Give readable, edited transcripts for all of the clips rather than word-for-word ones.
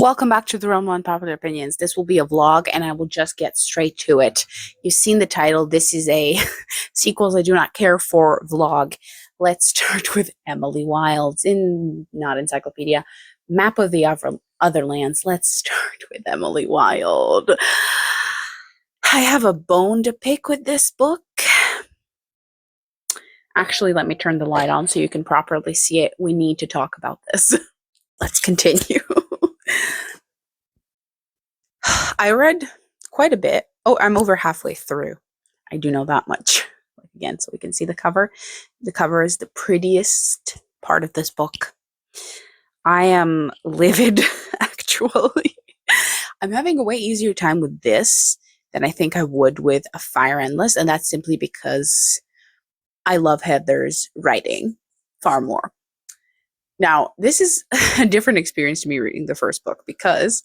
Welcome back to the Realm of Unpopular Opinions. This will be a vlog and I will just get straight to it. You've seen the title. This is a sequels I do not care for vlog. Let's start with Emily Wilde's not encyclopedia, Map of the Otherlands. Let's start with Emily Wilde. I have a bone to pick with this book. Actually, let me turn the light on so you can properly see it. We need to talk about this. Let's continue. I read quite a bit. Oh, I'm over halfway through. I do know that much. Again, so we can see the cover. The cover is the prettiest part of this book. I am livid, actually. I'm having a way easier time with this than I think I would with A Fire Endless, and that's simply because I love Heather's writing far more. Now, this is a different experience to me reading the first book because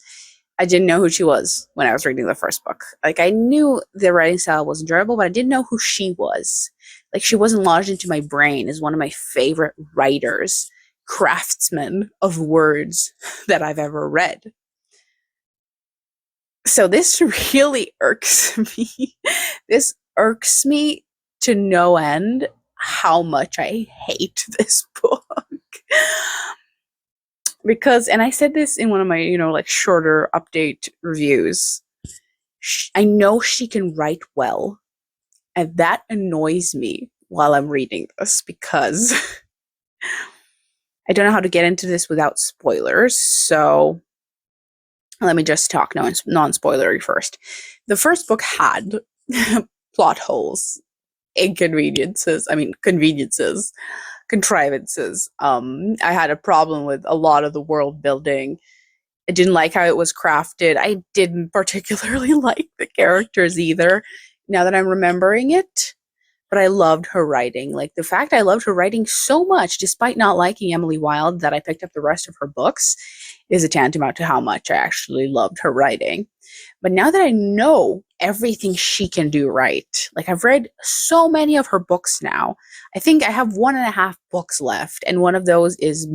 I didn't know who she was when I was reading the first book. Like, I knew the writing style was enjoyable, but I didn't know who she was. Like, she wasn't lodged into my brain as one of my favorite writers, craftsmen of words that I've ever read. So this really irks me. This irks me to no end how much I hate this book. Because, and I said this in one of my, like shorter update reviews, I know she can write well, and that annoys me while I'm reading this because I don't know how to get into this without spoilers, so let me just talk non-spoilery first. The first book had plot holes, conveniences, contrivances. I had a problem with a lot of the world building. I didn't like how it was crafted. I didn't particularly like the characters either, now that I'm remembering it. But I loved her writing. Like, the fact I loved her writing so much, despite not liking Emily Wilde, that I picked up the rest of her books, is a tantamount to how much I actually loved her writing. But now that I know everything she can do right, like, I've read so many of her books now. I think I have 1.5 books left, and one of those is,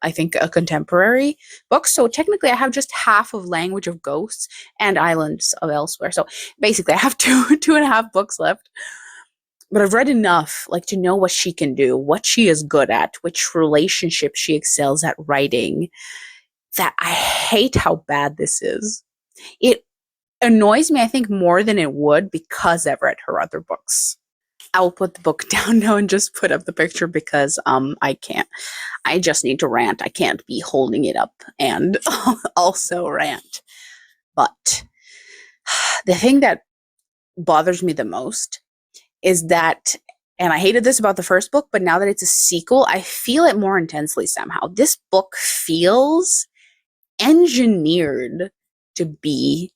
I think, a contemporary book. So technically I have just half of Language of Ghosts and Islands of Elsewhere. So basically I have 2.5 books left. But I've read enough, like, to know what she can do, what she is good at, which relationship she excels at writing, that I hate how bad this is. It annoys me, I think, more than it would because I've read her other books. I will put the book down now and just put up the picture because I can't. I just need to rant. I can't be holding it up and also rant. But the thing that bothers me the most is that, and I hated this about the first book, but now that it's a sequel, I feel it more intensely somehow. This book feels engineered to be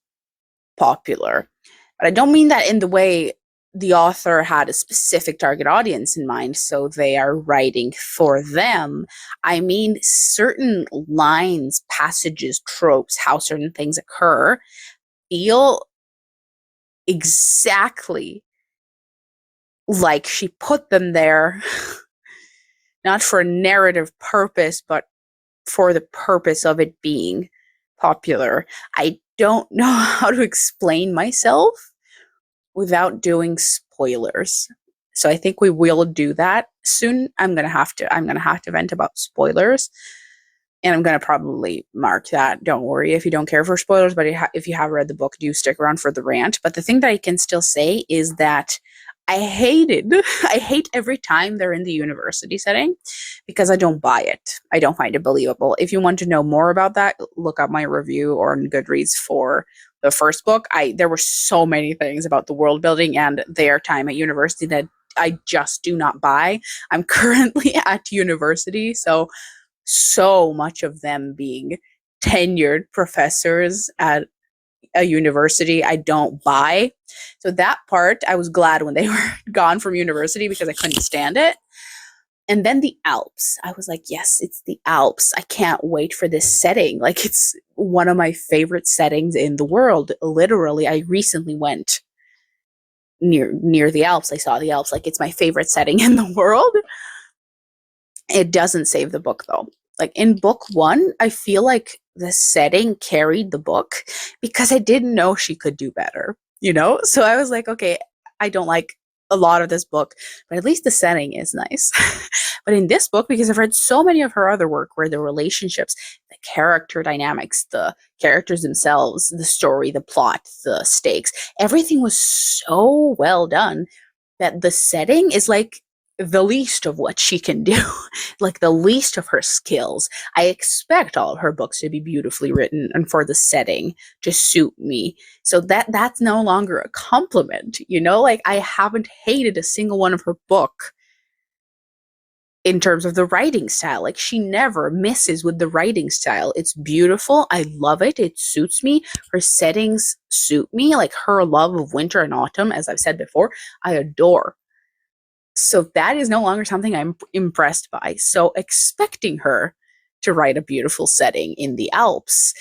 popular. But I don't mean that in the way the author had a specific target audience in mind, so they are writing for them. I mean, certain lines, passages, tropes, how certain things occur feel exactly like she put them there, not for a narrative purpose, but for the purpose of it being popular. I don't know how to explain myself without doing spoilers. So I think we will do that soon. I'm gonna have to vent about spoilers, and I'm gonna probably mark that. Don't worry if you don't care for spoilers, but if you have read the book, do stick around for the rant. But the thing that I can still say is that I hate every time they're in the university setting because I don't buy it. I don't find it believable. If you want to know more about that, look up my review or on Goodreads for the first book. There were so many things about the world building and their time at university that I just do not buy. I'm currently at university, so much of them being tenured professors at a university I don't buy. So that part, I was glad when they were gone from university because I couldn't stand it. And then the Alps. I was like, yes, it's the Alps. I can't wait for this setting. Like, it's one of my favorite settings in the world. Literally, I recently went near the Alps. I saw the Alps. Like, it's my favorite setting in the world. It doesn't save the book, though. Like, in book 1, I feel like the setting carried the book because I didn't know she could do better, you know? So I was like, okay, I don't like a lot of this book, but at least the setting is nice. But in this book, because I've read so many of her other work where the relationships, the character dynamics, the characters themselves, the story, the plot, the stakes, everything was so well done that the setting is like the least of what she can do, like the least of her skills. I expect all of her books to be beautifully written and for the setting to suit me. So that's no longer a compliment, you know? Like I haven't hated a single one of her book in terms of the writing style. Like she never misses with the writing style. It's beautiful. I love it. It suits me. Her settings suit me. Like her love of winter and autumn, as I've said before, I adore. So that is no longer something I'm impressed by. So expecting her to write a beautiful setting in the Alps,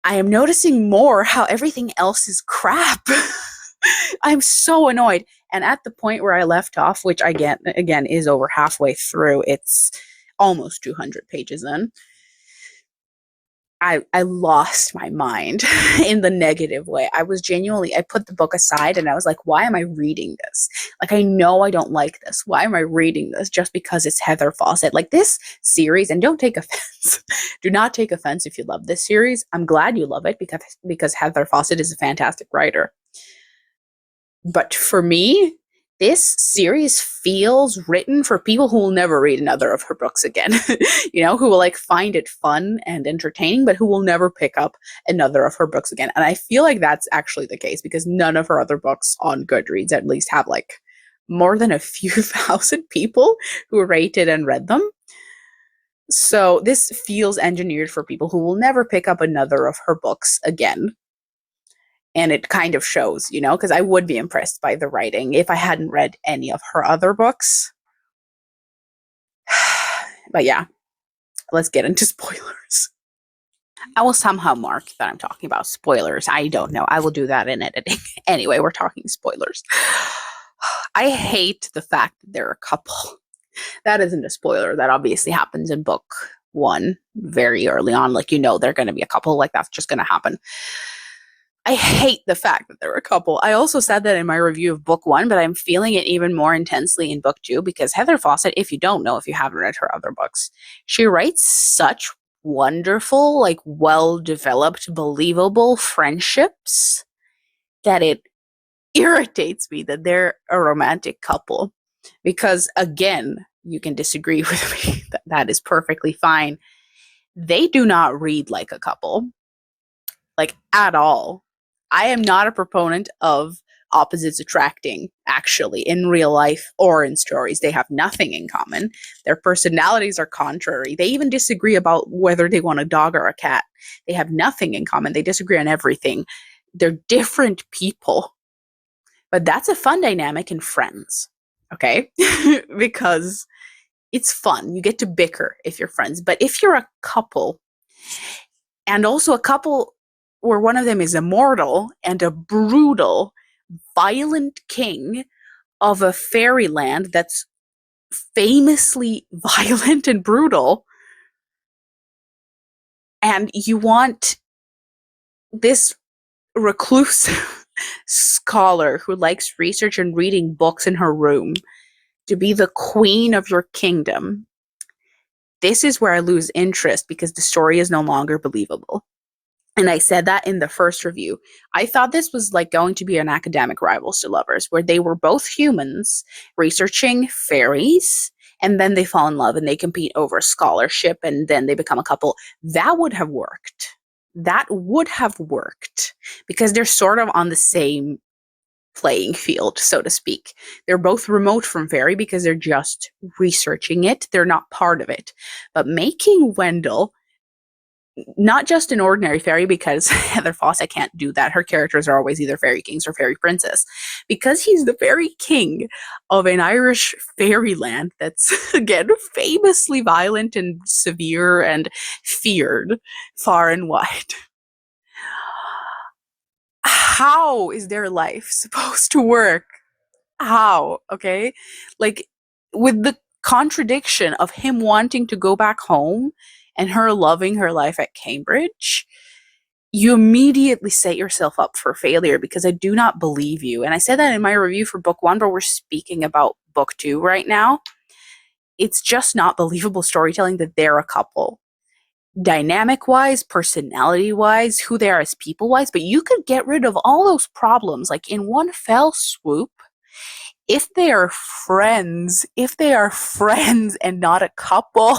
I am noticing more how everything else is crap. I'm so annoyed. And at the point where I left off, which again is over halfway through, it's almost 200 pages in, I lost my mind in the negative way. I put the book aside and I was like, why am I reading this? Like, I know I don't like this. Why am I reading this just because it's Heather Fawcett? Like this series, and don't take offense. Do not take offense if you love this series. I'm glad you love it because Heather Fawcett is a fantastic writer. But for me, this series feels written for people who will never read another of her books again, you know, who will like find it fun and entertaining, but who will never pick up another of her books again. And I feel like that's actually the case because none of her other books on Goodreads at least have like more than a few thousand people who rated and read them. So this feels engineered for people who will never pick up another of her books again. And it kind of shows, you know, because I would be impressed by the writing if I hadn't read any of her other books. But yeah, let's get into spoilers. I will somehow mark that I'm talking about spoilers. I don't know. I will do that in editing. Anyway, we're talking spoilers. I hate the fact that they're a couple. That isn't a spoiler. That obviously happens in book 1 very early on. Like, you know, they're going to be a couple. Like, that's just going to happen. I hate the fact that they're a couple. I also said that in my review of book 1, but I'm feeling it even more intensely in book 2 because Heather Fawcett, if you don't know, if you haven't read her other books, she writes such wonderful, like well-developed, believable friendships that it irritates me that they're a romantic couple. Because again, you can disagree with me. That is perfectly fine. They do not read like a couple, like at all. I am not a proponent of opposites attracting, actually, in real life or in stories. They have nothing in common. Their personalities are contrary. They even disagree about whether they want a dog or a cat. They have nothing in common. They disagree on everything. They're different people. But that's a fun dynamic in Friends, okay? Because it's fun. You get to bicker if you're friends. But if you're a couple, and also a couple where one of them is immortal and a brutal, violent king of a fairyland that's famously violent and brutal, and you want this recluse scholar who likes research and reading books in her room to be the queen of your kingdom, this is where I lose interest because the story is no longer believable. And I said that in the first review. I thought this was like going to be an academic Rivals to Lovers, where they were both humans researching fairies, and then they fall in love and they compete over scholarship, and then they become a couple. That would have worked. That would have worked because they're sort of on the same playing field, so to speak. They're both remote from fairy because they're just researching it. They're not part of it. But making Wendell not just an ordinary fairy, because Heather Fawcett can't do that. Her characters are always either fairy kings or fairy princess. Because he's the fairy king of an Irish fairyland that's, again, famously violent and severe and feared far and wide. How is their life supposed to work? How? Okay? Like, with the contradiction of him wanting to go back home and her loving her life at Cambridge, you immediately set yourself up for failure because I do not believe you. And I said that in my review for book one, but we're speaking about book two right now. It's just not believable storytelling that they're a couple. Dynamic wise, personality wise, who they are as people wise, but you could get rid of all those problems like in one fell swoop if they are friends, and not a couple.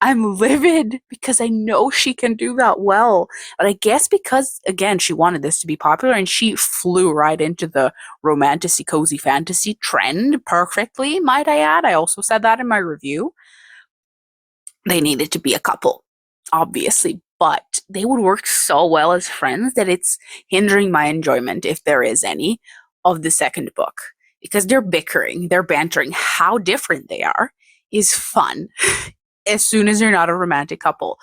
I'm livid because I know she can do that well. But I guess because, again, she wanted this to be popular and she flew right into the romantic, cozy fantasy trend perfectly, might I add. I also said that in my review. They needed to be a couple, obviously, but they would work so well as friends that it's hindering my enjoyment, if there is any, of the second book. Because they're bickering, they're bantering. How different they are is fun. As soon as they're not a romantic couple,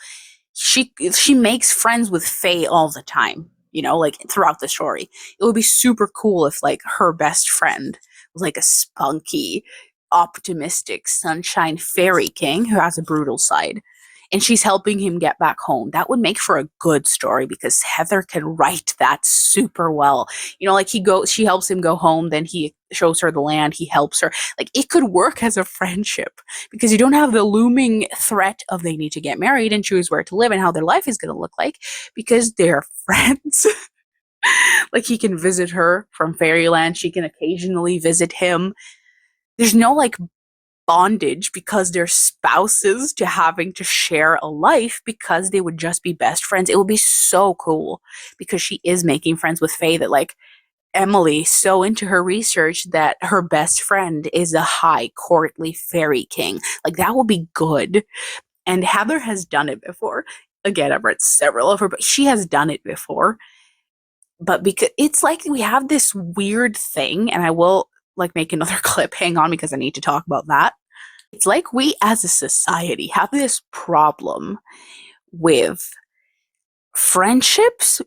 she makes friends with Faye all the time, like throughout the story. It would be super cool if like her best friend was like a spunky, optimistic sunshine fairy king who has a brutal side, and she's helping him get back home. That would make for a good story because Heather can write that super well. Like she helps him go home, then he shows her the land, he helps her. Like it could work as a friendship because you don't have the looming threat of they need to get married and choose where to live and how their life is going to look like because they're friends. Like he can visit her from fairyland, she can occasionally visit him. There's no like bondage because they're spouses to having to share a life because they would just be best friends. It would be so cool because she is making friends with Faye that like Emily so into her research that her best friend is a high courtly fairy king. Like that would be good. And Heather has done it before. Again, I've read several of her, but she has done it before. But because it's like we have this weird thing, and I will like make another clip. Hang on, because I need to talk about that. It's like we as a society have this problem with friendships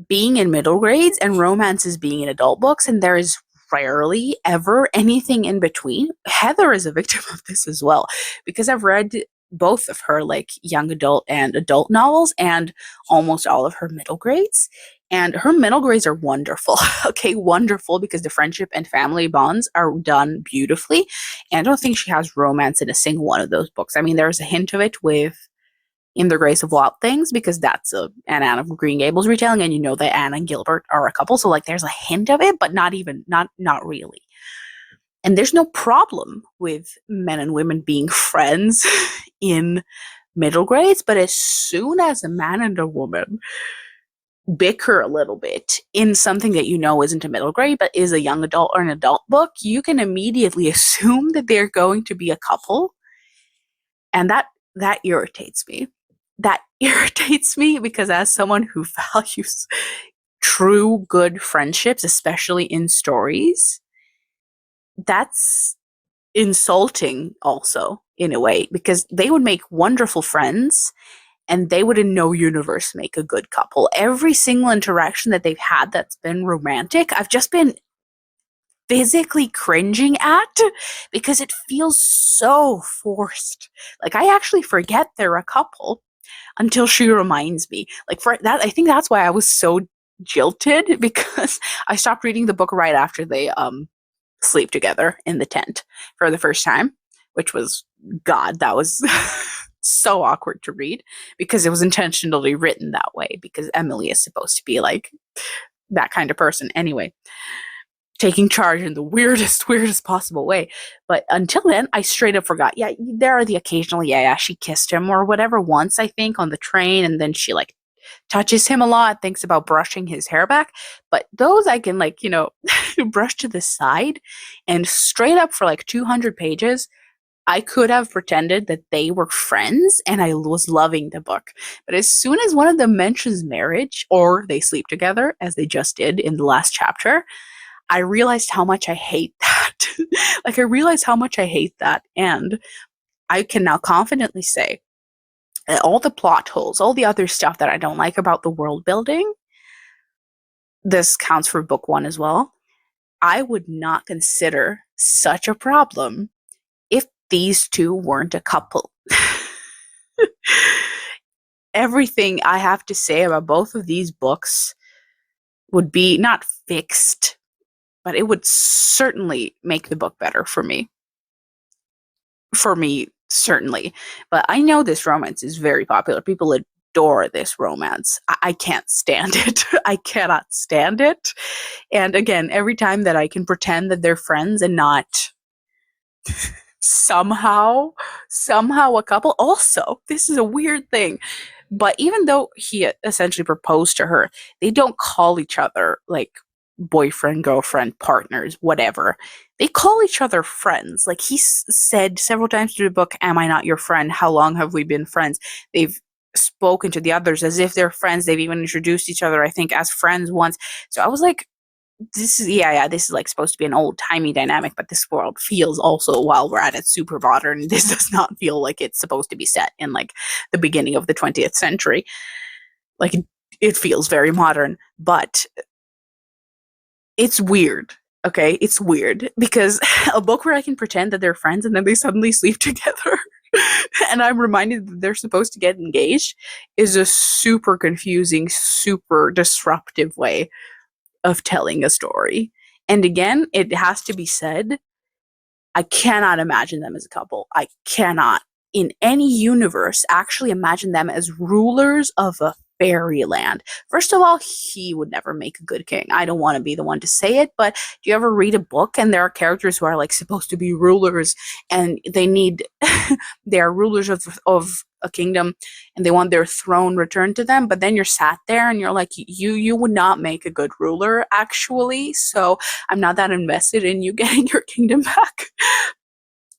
being in middle grades and romances being in adult books, and there is rarely ever anything in between. Heather is a victim of this as well because I've read both of her like young adult and adult novels and almost all of her middle grades. And her middle grades are wonderful. Okay, wonderful because the friendship and family bonds are done beautifully. And I don't think she has romance in a single one of those books. I mean, there's a hint of it with In the Grace of Wild Things because that's an Anne of Green Gables retelling, and you know that Anne and Gilbert are a couple. So like there's a hint of it, but not really. And there's no problem with men and women being friends in middle grades, but as soon as a man and a woman bicker a little bit in something that you know isn't a middle grade but is a young adult or an adult book, you can immediately assume that they're going to be a couple. And that irritates me. That irritates me because as someone who values true good friendships, especially in stories, that's insulting also in a way because they would make wonderful friends and they would in no universe make a good couple. Every single interaction that they've had that's been romantic, I've just been physically cringing at because it feels so forced. Like I actually forget they're a couple until she reminds me. Like for that, I think that's why I was so jilted because I stopped reading the book right after they sleep together in the tent for the first time, which was God, that was so awkward to read because it was intentionally written that way because Emily is supposed to be like that kind of person anyway, taking charge in the weirdest possible way. But until then, I straight up forgot. Yeah, there are the occasional, she kissed him or whatever once, I think, on the train, and then she like touches him a lot, thinks about brushing his hair back. But those I can like, brush to the side, and straight up for like 200 pages, I could have pretended that they were friends and I was loving the book. But as soon as one of them mentions marriage or they sleep together, as they just did in the last chapter, I realized how much I hate that. Like, I realized how much I hate that. And I can now confidently say that all the plot holes, all the other stuff that I don't like about the world building, this counts for book one as well, I would not consider such a problem if these two weren't a couple. Everything I have to say about both of these books would be not fixed, but it would certainly make the book better for me. For me, certainly. But I know this romance is very popular. People adore this romance. I can't stand it. I cannot stand it. And again, every time that I can pretend that they're friends and not somehow a couple. Also, this is a weird thing, but even though he essentially proposed to her, they don't call each other like boyfriend, girlfriend, partners, whatever. They call each other friends. Like he said several times through the book, am I not your friend? How long have we been friends? They've spoken to the others as if they're friends. They've even introduced each other, I think, as friends once. So I was like, this is this is like supposed to be an old-timey dynamic, but this world feels also, while we're at it, super modern. This does not feel like it's supposed to be set in like the beginning of the 20th century. Like it feels very modern, but it's weird. Okay, it's weird because a book where I can pretend that they're friends and then they suddenly sleep together and I'm reminded that they're supposed to get engaged is a super confusing, super disruptive way of telling a story. And again, it has to be said, I cannot imagine them as a couple. I cannot, in any universe, actually imagine them as rulers of a fairyland. First of all, he would never make a good king. I don't want to be the one to say it, but do you ever read a book and there are characters who are like supposed to be rulers and they need they are rulers of a kingdom and they want their throne returned to them, but then you're sat there and you're like, you would not make a good ruler actually, so I'm not that invested in you getting your kingdom back.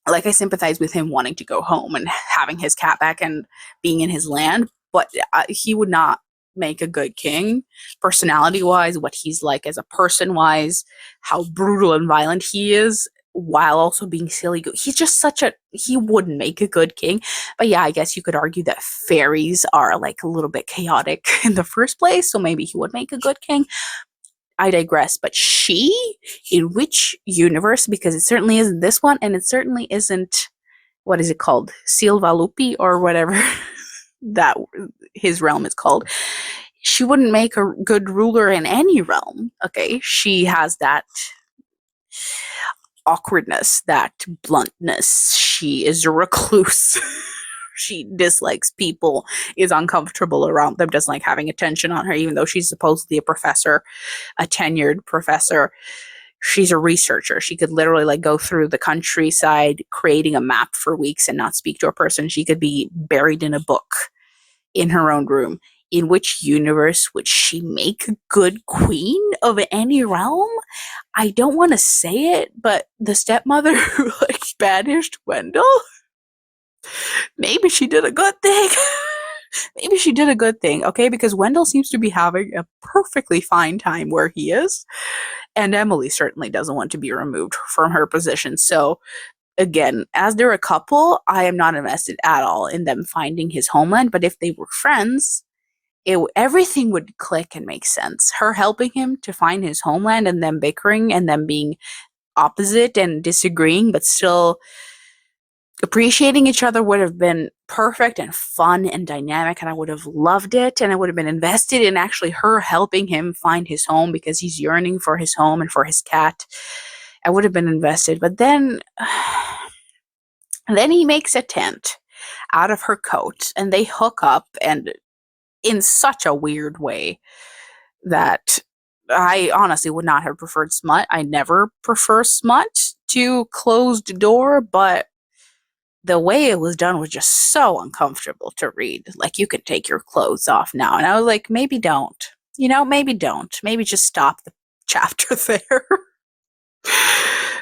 Like I sympathize with him wanting to go home and having his cat back and being in his land, but he would not make a good king, personality wise, what he's like as a person wise, how brutal and violent he is while also being silly. He's just he wouldn't make a good king. But yeah, I guess you could argue that fairies are like a little bit chaotic in the first place, so maybe he would make a good king. I digress, but she, in which universe, because it certainly isn't this one, and it certainly isn't, what is it called, Silva Lupi, or whatever that his realm is called, she wouldn't make a good ruler in any realm, okay? She has that awkwardness, that bluntness, she is a recluse. She dislikes people, is uncomfortable around them, doesn't like having attention on her, even though she's supposedly a professor, a tenured professor. She's a researcher. She could literally like go through the countryside creating a map for weeks and not speak to a person. She could be buried in a book in her own room. In which universe would she make a good queen of any realm? I don't want to say it, but the stepmother who like banished Wendell, maybe she did a good thing. Maybe she did a good thing, okay? Because Wendell seems to be having a perfectly fine time where he is. And Emily certainly doesn't want to be removed from her position. So, again, as they're a couple, I am not invested at all in them finding his homeland. But if they were friends, everything would click and make sense. Her helping him to find his homeland and them bickering and them being opposite and disagreeing, but still appreciating each other would have been perfect and fun and dynamic, and I would have loved it, and I would have been invested in actually her helping him find his home because he's yearning for his home and for his cat. I would have been invested, but then he makes a tent out of her coat and they hook up, and in such a weird way that I honestly would not have preferred smut. I never prefer smut to closed door, but the way it was done was just so uncomfortable to read. Like, you could take your clothes off now. And I was like, maybe don't. Maybe don't. Maybe just stop the chapter there.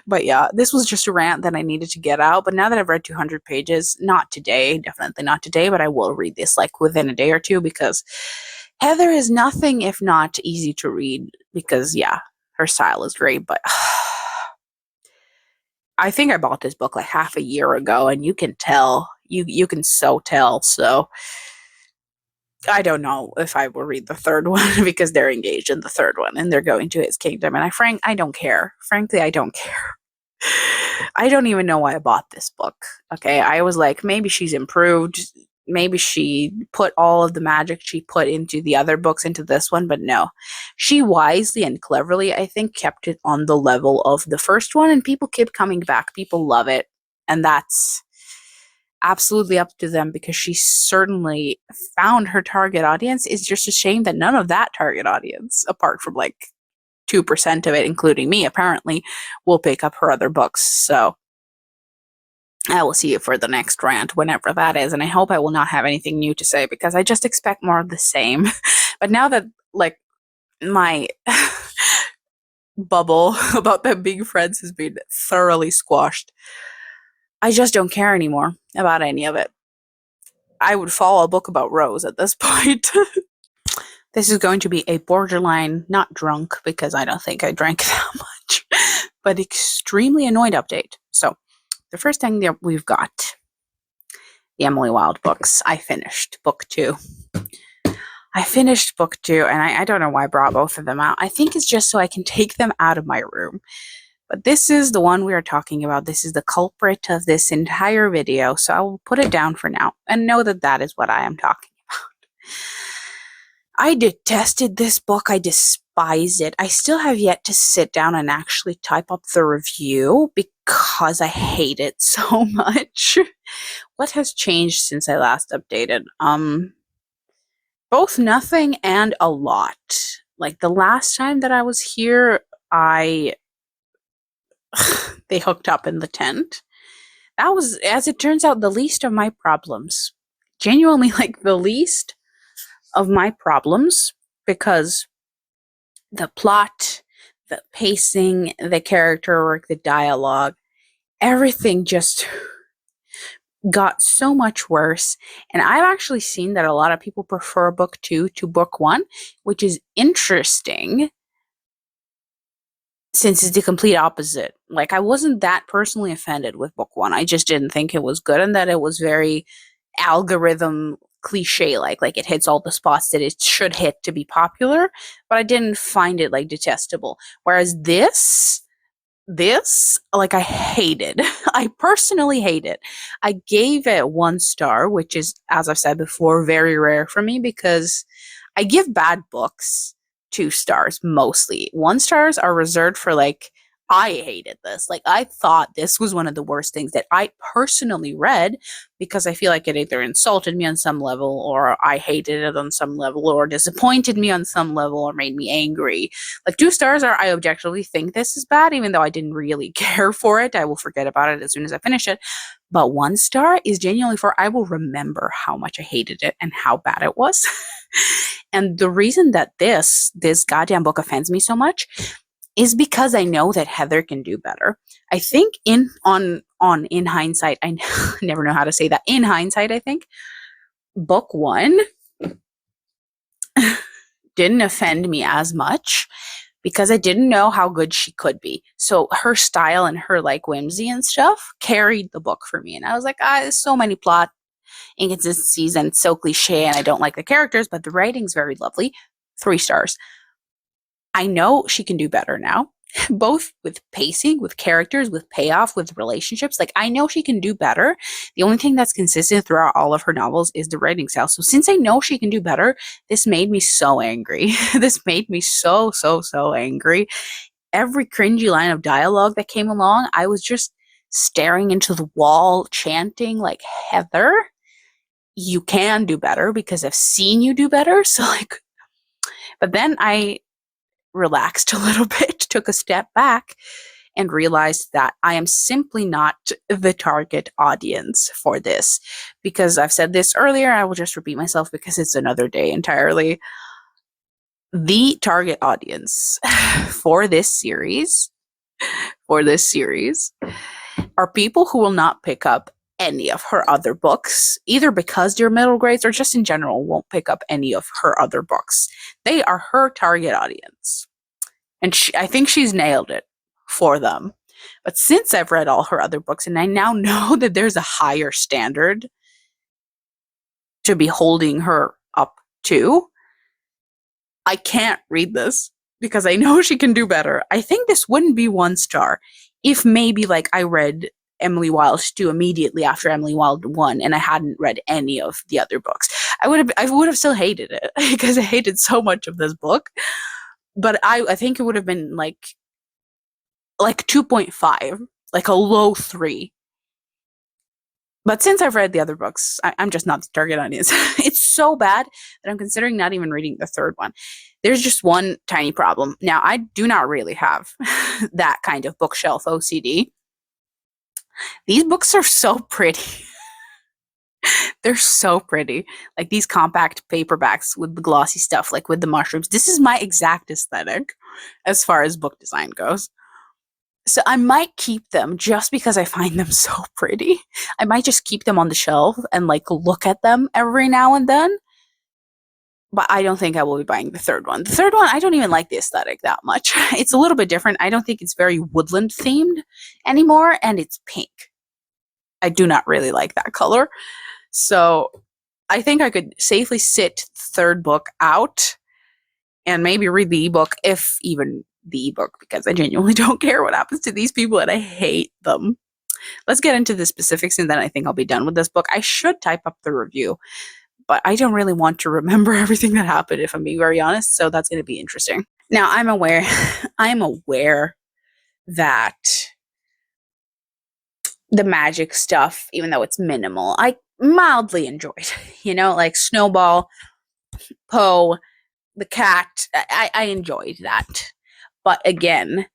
But yeah, this was just a rant that I needed to get out. But now that I've read 200 pages, not today, definitely not today, but I will read this like within a day or two, because Heather is nothing if not easy to read, because yeah, her style is great, but I think I bought this book like half a year ago, and you can tell, you can so tell. So I don't know if I will read the third one because they're engaged in the third one and they're going to his kingdom. And I don't care. Frankly, I don't care. I don't even know why I bought this book. Okay, I was like, maybe she's improved. maybe she put all of the magic she put into the other books into this one, but no. She wisely and cleverly, I think, kept it on the level of the first one, and people keep coming back. People love it, and that's absolutely up to them because she certainly found her target audience. It's just a shame that none of that target audience, apart from like 2% of it, including me, apparently, will pick up her other books. So I will see you for the next rant, whenever that is, and I hope I will not have anything new to say because I just expect more of the same. But now that, like, my bubble about them being friends has been thoroughly squashed, I just don't care anymore about any of it. I would follow a book about Rose at this point. This is going to be a borderline, not drunk, because I don't think I drank that much, but extremely annoyed update. So, the first thing that we've got, the Emily Wilde books. I finished book 2. I finished book 2, and I don't know why I brought both of them out. I think it's just so I can take them out of my room. But this is the one we are talking about. This is the culprit of this entire video, so I will put it down for now and know that that is what I am talking about. I detested this book. I despise it. I still have yet to sit down and actually type up the review because I hate it so much. What has changed since I last updated? Both nothing and a lot. Like the last time that I was here, they hooked up in the tent. That was, as it turns out, the least of my problems. Genuinely, like, the least of my problems, because the plot, the pacing, the character work, the dialogue, everything just got so much worse. And I've actually seen that a lot of people prefer book 2 to book 1, which is interesting, since it's the complete opposite. Like, I wasn't that personally offended with book 1. I just didn't think it was good, and that it was very algorithm cliche, like it hits all the spots that it should hit to be popular, but I didn't find it like detestable. Whereas this, like, I hated. I personally hate it. I gave it 1 star, which is, as I've said before, very rare for me because I give bad books 2 stars mostly. 1 stars are reserved for, like, I hated this. Like, I thought this was one of the worst things that I personally read because I feel like it either insulted me on some level, or I hated it on some level, or disappointed me on some level, or made me angry. Like, 2 stars are, I objectively think this is bad, even though I didn't really care for it. I will forget about it as soon as I finish it. But 1 star is genuinely for, I will remember how much I hated it and how bad it was. And the reason that this goddamn book offends me so much is because I know that Heather can do better. I think in hindsight, I never know how to say that. In hindsight, I think book 1 didn't offend me as much because I didn't know how good she could be. So her style and her, like, whimsy and stuff carried the book for me. And I was like, there's so many plot inconsistencies and it's so cliche, and I don't like the characters, but the writing's very lovely. 3 stars. I know she can do better now, both with pacing, with characters, with payoff, with relationships. Like, I know she can do better. The only thing that's consistent throughout all of her novels is the writing style. So since I know she can do better, this made me so angry. This made me so angry. Every cringy line of dialogue that came along, I was just staring into the wall, chanting, like, Heather, you can do better because I've seen you do better. So, like, but then I relaxed a little bit, took a step back, and realized that I am simply not the target audience for this. Because I've said this earlier, I will just repeat myself because it's another day entirely. The target audience for this series are people who will not pick up any of her other books, either because they're middle grades or just in general won't pick up any of her other books. They are her target audience. And I think she's nailed it for them. But since I've read all her other books, and I now know that there's a higher standard to be holding her up to, I can't read this because I know she can do better. I think this wouldn't be 1 star if maybe, like, I read Emily Wilde 2 immediately after Emily Wilde 1, and I hadn't read any of the other books, I would have still hated it because I hated so much of this book. But I think it would have been like 2.5, like a low 3. But since I've read the other books, I'm just not the target audience. It's so bad that I'm considering not even reading the third one. There's just one tiny problem. Now, I do not really have that kind of bookshelf OCD. These books are so pretty. They're so pretty. Like these compact paperbacks with the glossy stuff, like with the mushrooms. This is my exact aesthetic as far as book design goes. So I might keep them just because I find them so pretty. I might just keep them on the shelf and like look at them every now and then. But I don't think I will be buying the third one. The third one, I don't even like the aesthetic that much. It's a little bit different. I don't think it's very woodland themed anymore, and it's pink. I do not really like that color. So I think I could safely sit the third book out and maybe read the ebook, if even the ebook, because I genuinely don't care what happens to these people and I hate them. Let's get into the specifics and then I think I'll be done with this book. I should type up the review, but I don't really want to remember everything that happened, if I'm being very honest, so that's going to be interesting. Now, I'm aware that the magic stuff, even though it's minimal, I mildly enjoyed. Like Snowball, Poe, the cat, I enjoyed that. But again,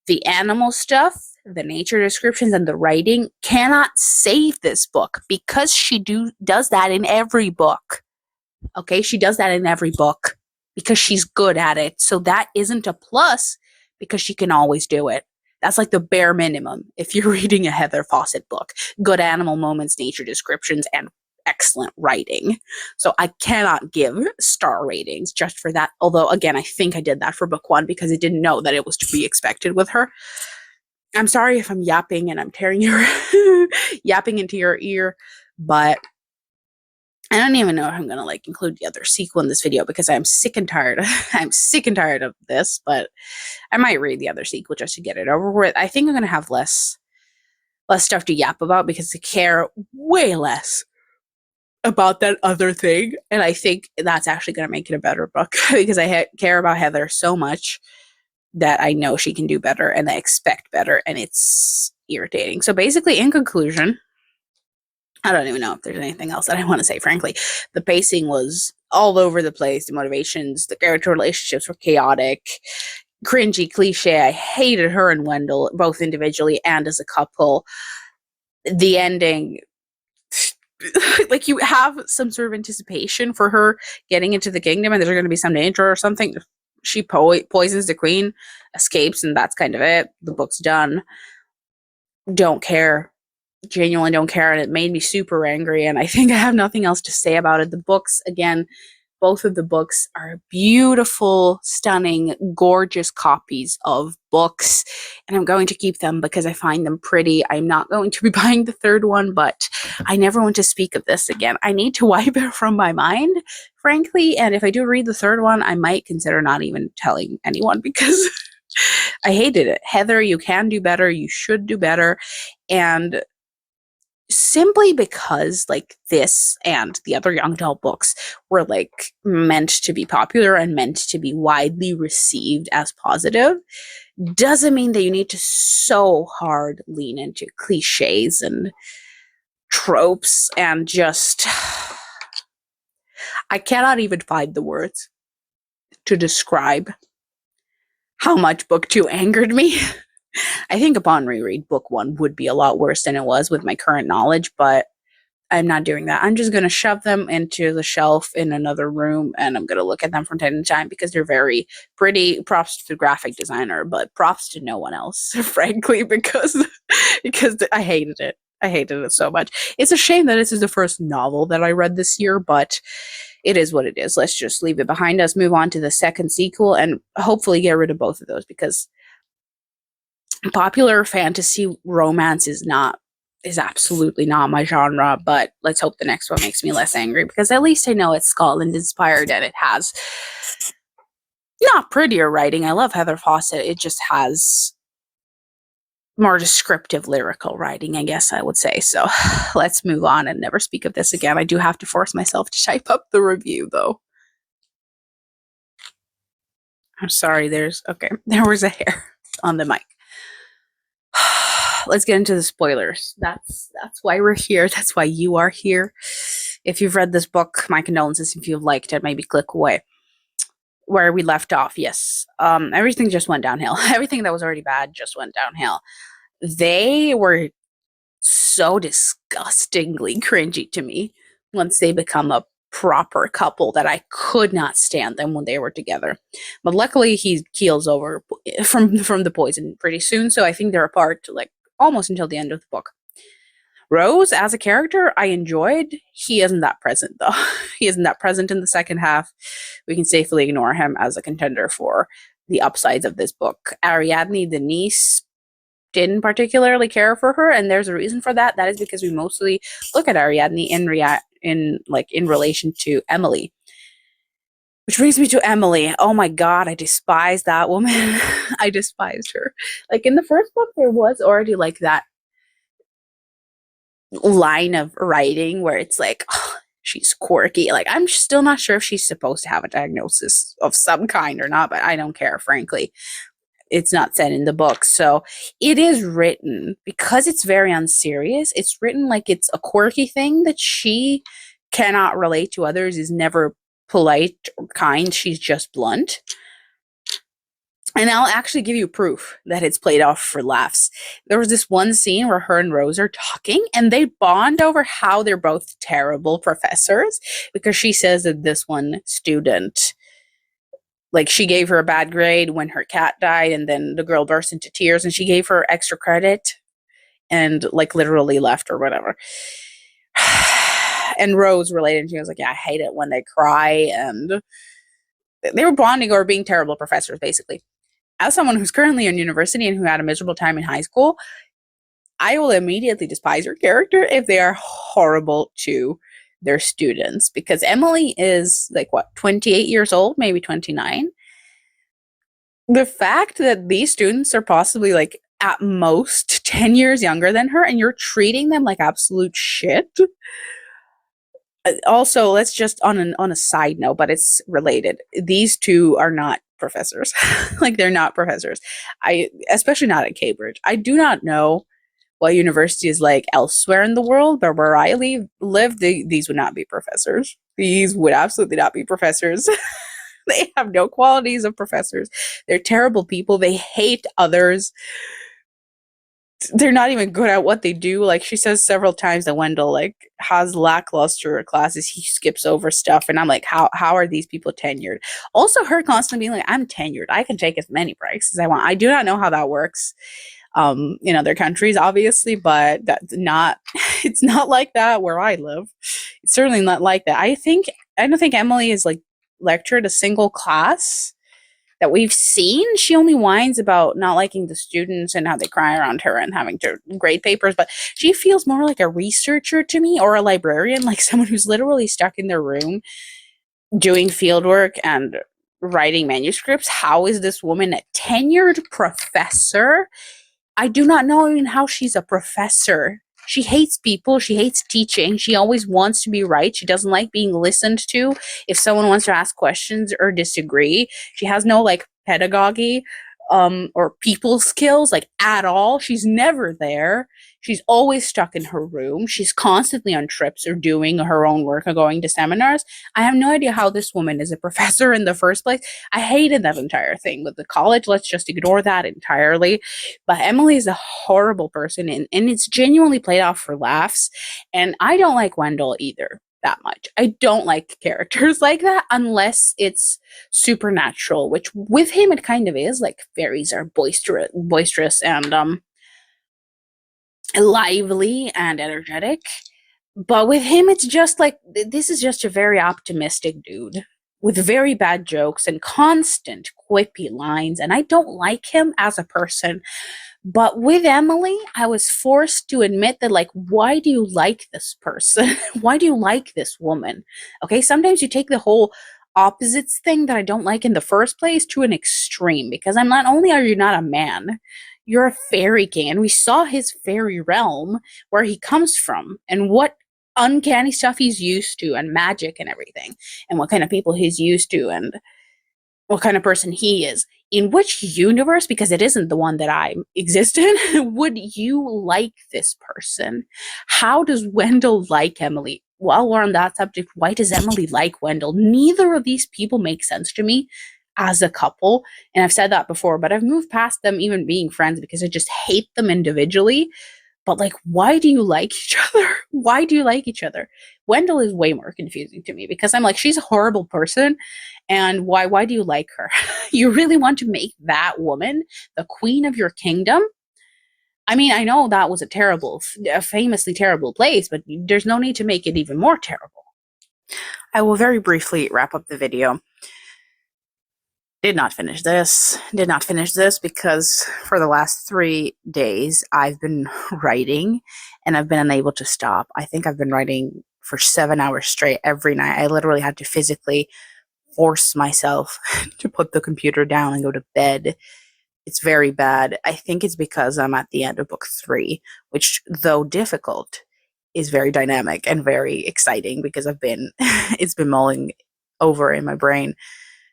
the animal stuff, the nature descriptions, and the writing cannot save this book because she does that in every book. Okay, she does that in every book because she's good at it. So that isn't a plus because she can always do it. That's like the bare minimum if you're reading a Heather Fawcett book. Good animal moments, nature descriptions, and excellent writing. So I cannot give star ratings just for that. Although, again, I think I did that for book 1 because I didn't know that it was to be expected with her. I'm sorry if I'm yapping and I'm tearing your yapping into your ear, but I don't even know if I'm going to include the other sequel in this video because I'm sick and tired. I'm sick and tired of this, but I might read the other sequel just to get it over with. I think I'm going to have less stuff to yap about because I care way less about that other thing, and I think that's actually going to make it a better book because I care about Heather so much that I know she can do better and I expect better, and it's irritating. So basically, in conclusion, I don't even know if there's anything else that I want to say, frankly. The pacing was all over the place. The motivations, the character relationships were chaotic, cringy, cliche. I hated her and Wendell, both individually and as a couple. The ending, you have some sort of anticipation for her getting into the kingdom and there's going to be some danger or something. She poisons the queen, escapes, and that's kind of it. The book's done. Don't care. Genuinely don't care, and it made me super angry, and I think I have nothing else to say about it. The books, again, both of the books are beautiful, stunning, gorgeous copies of books, and I'm going to keep them because I find them pretty. I'm not going to be buying the third one, but I never want to speak of this again. I need to wipe it from my mind, frankly, and if I do read the third one, I might consider not even telling anyone because I hated it. Heather, you can do better. You should do better, and simply because this and the other young adult books were meant to be popular and meant to be widely received as positive doesn't mean that you need to so hard lean into cliches and tropes and just I cannot even find the words to describe how much book 2 angered me. I think upon reread, book 1 would be a lot worse than it was with my current knowledge, but I'm not doing that. I'm just going to shove them into the shelf in another room, and I'm going to look at them from time to time because they're very pretty. Props to the graphic designer, but props to no one else, frankly, because I hated it. I hated it so much. It's a shame that this is the first novel that I read this year, but it is what it is. Let's just leave it behind us, move on to the second sequel, and hopefully get rid of both of those because popular fantasy romance is absolutely not my genre, but let's hope the next one makes me less angry because at least I know it's Scotland inspired and it has not prettier writing. I love Heather Fawcett. It just has more descriptive lyrical writing, I guess I would say. So let's move on and never speak of this again. I do have to force myself to type up the review, though. I'm sorry, there was a hair on the mic. Let's get into the spoilers. That's why we're here. That's why you are here. If you've read this book, my condolences. If you've liked it, maybe click away. Where we left off, yes. Everything just went downhill. Everything that was already bad just went downhill. They were so disgustingly cringy to me once they become a proper couple that I could not stand them when they were together. But luckily he keels over from the poison pretty soon, so I think they're apart like almost until the end of the book. Rose as a character I enjoyed. He isn't that present though. He isn't that present in the second half. We can safely ignore him as a contender for the upsides of this book. Ariadne, the niece, didn't particularly care for her, and there's a reason for that. That is because we mostly look at Ariadne in relation to Emily. Which brings me to Emily. Oh my god, I despise that woman. I despised her. Like in the first book, there was already like that line of writing where it's like, oh, she's quirky. Like I'm still not sure if she's supposed to have a diagnosis of some kind or not, but I don't care, frankly. It's not said in the book. So it is written, because it's very unserious, it's written like it's a quirky thing that she cannot relate to others, is never polite or kind, she's just blunt. And I'll actually give you proof that it's played off for laughs. There was this one scene where her and Rose are talking and they bond over how they're both terrible professors, because she says that this one student, like she gave her a bad grade when her cat died, and then the girl burst into tears and she gave her extra credit and like literally left or whatever. And Rose related, and she was like, yeah, I hate it when they cry. And they were bonding over being terrible professors, basically. As someone who's currently in university and who had a miserable time in high school, I will immediately despise her character if they are horrible to their students, because Emily is like, what, 28 years old, maybe 29. The fact that these students are possibly like at most 10 years younger than her and you're treating them like absolute shit. Also, let's just on a side note, but it's related. These two are not professors. Like they're not professors. Especially not at Cambridge. I do not know what university is like elsewhere in the world, but where I live, these would not be professors. These would absolutely not be professors. They have no qualities of professors. They're terrible people. They hate others. They're not even good at what they do. Like she says several times that Wendell like has lackluster classes. He skips over stuff, and I'm like, how are these people tenured? Also, her constantly being like, I'm tenured. I can take as many breaks as I want. I do not know how that works in other countries, obviously, but that's not. It's not like that where I live. It's certainly not like that. I don't think Emily has like lectured a single class that we've seen. She only whines about not liking the students and how they cry around her and having to grade papers, but she feels more like a researcher to me, or a librarian, like someone who's literally stuck in their room doing field work and writing manuscripts. How is this woman a tenured professor? I do not know even how she's a professor. She hates people. She hates teaching. She always wants to be right. She doesn't like being listened to. If someone wants to ask questions or disagree, she has no like pedagogy or people skills like at all. She's never there. She's always stuck in her room. She's constantly on trips or doing her own work or going to seminars. I have no idea how this woman is a professor in the first place. I hated that entire thing with the college. Let's just ignore that entirely. But Emily is a horrible person, and it's genuinely played off for laughs. And I don't like Wendell either that much. I don't like characters like that unless it's supernatural, which with him it kind of is. Like fairies are boisterous and lively and energetic. But with him, it's just like, this is just a very optimistic dude with very bad jokes and constant quippy lines. And I don't like him as a person. But with Emily, I was forced to admit that, like, why do you like this person? Why do you like this woman? Okay, sometimes you take the whole opposites thing that I don't like in the first place to an extreme, because I'm not only are you not a man, you're a fairy king, and we saw his fairy realm, where he comes from, and what uncanny stuff he's used to, and magic and everything, and what kind of people he's used to, and what kind of person he is. In which universe, because it isn't the one that I exist in, would you like this person? How does Wendell like Emily? While we're on that subject, why does Emily like Wendell? Neither of these people make sense to me as a couple. And I've said that before, but I've moved past them even being friends because I just hate them individually. But like, why do you like each other? Why do you like each other? Wendell is way more confusing to me because I'm like, she's a horrible person. And why do you like her? You really want to make that woman the queen of your kingdom? I mean, I know that was a famously terrible place, but there's no need to make it even more terrible. I will very briefly wrap up the video. Did not finish this because for the last 3 days I've been writing and I've been unable to stop. I think I've been writing for 7 hours straight every night. I literally had to physically force myself to put the computer down and go to bed. It's very bad. I think it's because I'm at the end of book 3, which, though difficult, is very dynamic and very exciting because it's been mulling over in my brain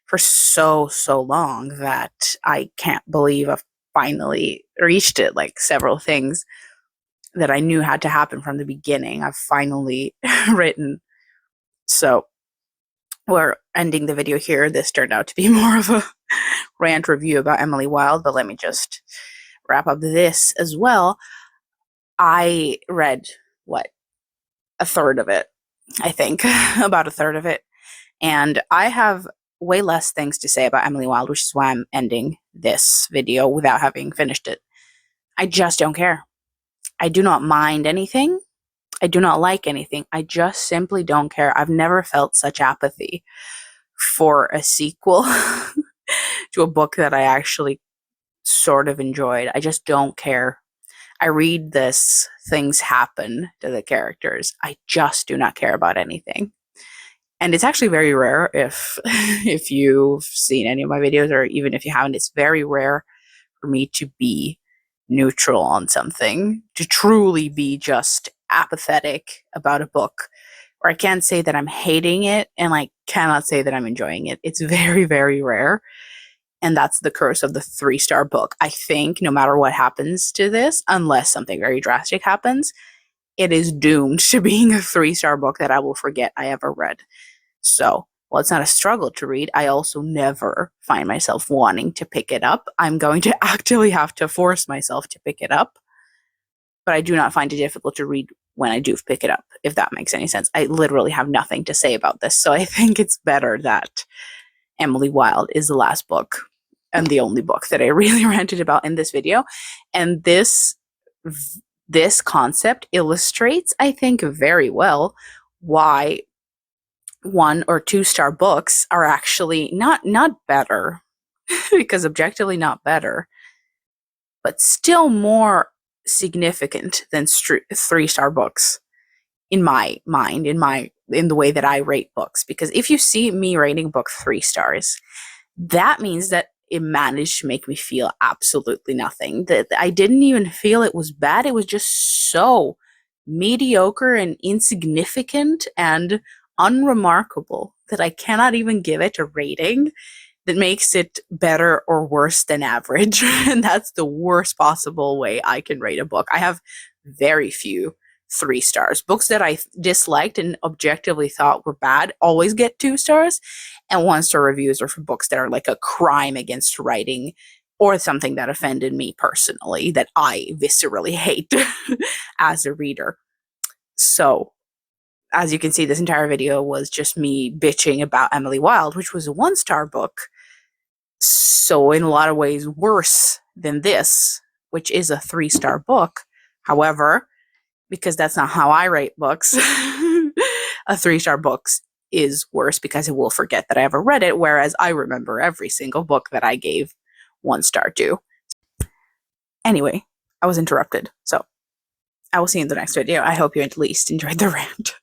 for so long that I can't believe I've finally reached it. Like, several things that I knew had to happen from the beginning, I've finally written. So we're ending the video here. This turned out to be more of a rant review about Emily Wilde, but let me just wrap up this as well. I read, a third of it, I think, about a third of it. And I have way less things to say about Emily Wilde, which is why I'm ending this video without having finished it. I just don't care. I do not mind anything. I do not like anything. I just simply don't care. I've never felt such apathy for a sequel to a book that I actually sort of enjoyed. I just don't care. I read this, things happen to the characters. I just do not care about anything. And it's actually very rare, if you've seen any of my videos, or even if you haven't, it's very rare for me to be neutral on something, to truly be just apathetic about a book, or I can't say that I'm hating it and I cannot say that I'm enjoying it. It's very, very rare. And that's the curse of the 3-star book. I think no matter what happens to this, unless something very drastic happens, it is doomed to being a 3-star book that I will forget I ever read. So, while it's not a struggle to read, I also never find myself wanting to pick it up. I'm going to actively have to force myself to pick it up. But I do not find it difficult to read when I do pick it up, if that makes any sense. I literally have nothing to say about this. So I think it's better that Emily Wilde is the last book and the only book that I really ranted about in this video. And this concept illustrates, I think, very well why 1 or 2-star books are actually not better, because objectively not better, but still more significant than 3-star books in my mind, in the way that I rate books. Because if you see me rating a book 3 stars, that means that it managed to make me feel absolutely nothing. That I didn't even feel it was bad. It was just so mediocre and insignificant and unremarkable that I cannot even give it a rating that makes it better or worse than average. And that's the worst possible way I can rate a book. I have very few 3 stars. Books that I disliked and objectively thought were bad always get 2 stars, and 1-star reviews are for books that are like a crime against writing or something that offended me personally that I viscerally hate as a reader. So, as you can see, this entire video was just me bitching about Emily Wilde, which was a 1-star book. So in a lot of ways worse than this, which is a 3-star book. However, because that's not how I rate books, a 3-star book is worse because it will forget that I ever read it, whereas I remember every single book that I gave 1 star to. Anyway, I was interrupted, so I will see you in the next video. I hope you at least enjoyed the rant.